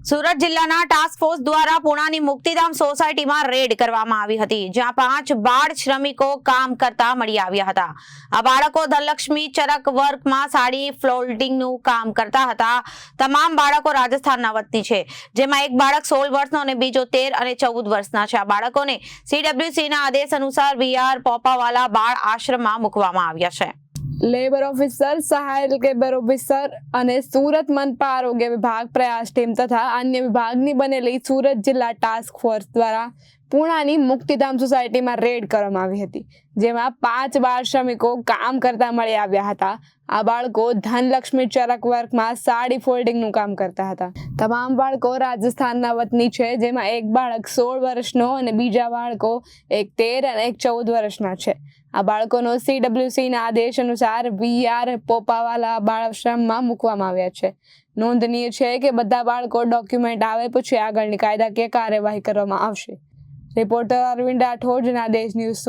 સુરત જિલ્લાના task force દ્વારા પુણાની મુક્તિધામ સોસાયટીમાં રેડ કરવામાં આવી હતી, જ્યાં 5 બાળ શ્રમિકો કામ કરતા મળી આવ્યા હતા. આ બાળકો ધનલક્ષ્મી ચરક વર્કમાં સાડી ફ્લોટિંગનું કામ કરતા હતા. તમામ બાળકો રાજસ્થાનના વતની છે, જેમાં એક બાળક 16 વર્ષનો અને બીજો 13 અને 14 વર્ષના છે. આ બાળકોને CWCના આદેશ અનુસાર VR પોપાવાલા બાળ આશ્રમમાં મૂકવામાં આવ્યા છે. લેબર ઓફિસર, સહાયક લેબર ઓફિસર અને સુરત મનપા આરોગ્ય વિભાગ, પ્રયાસ ટીમ તથા અન્ય વિભાગની બનેલી સુરત જિલ્લા ટાસ્ક ફોર્સ દ્વારા પુણાની મુક્તિધામ સોસાયટીમાં રેડ કરવામાં આવી હતી, જેમાં 5 બાળ શ્રમિકો કામ કરતા મળી આવ્યા હતા. આ બાળકો ધનલક્ષ્મી ચરક વર્કમાં સાડી ફોલ્ડિંગનું કામ કરતા હતા. તમામ બાળકો રાજસ્થાનના વતની છે, જેમાં એક બાળક 16 વર્ષનો અને બીજા બાળકો એક 13 અને એક 14 વર્ષના છે. આ બાળકોનો CWCના આદેશ અનુસાર VR પોપાવાલા બાળાશ્રમમાં મૂકવામાં આવ્યા છે. નોંધનીય છે કે બધા બાળકો ડોક્યુમેન્ટ આવે પછી આગળની કાયદાકીય કાર્યવાહી કરવામાં આવશે. Reporter Arvind Rathod, Janadesh news.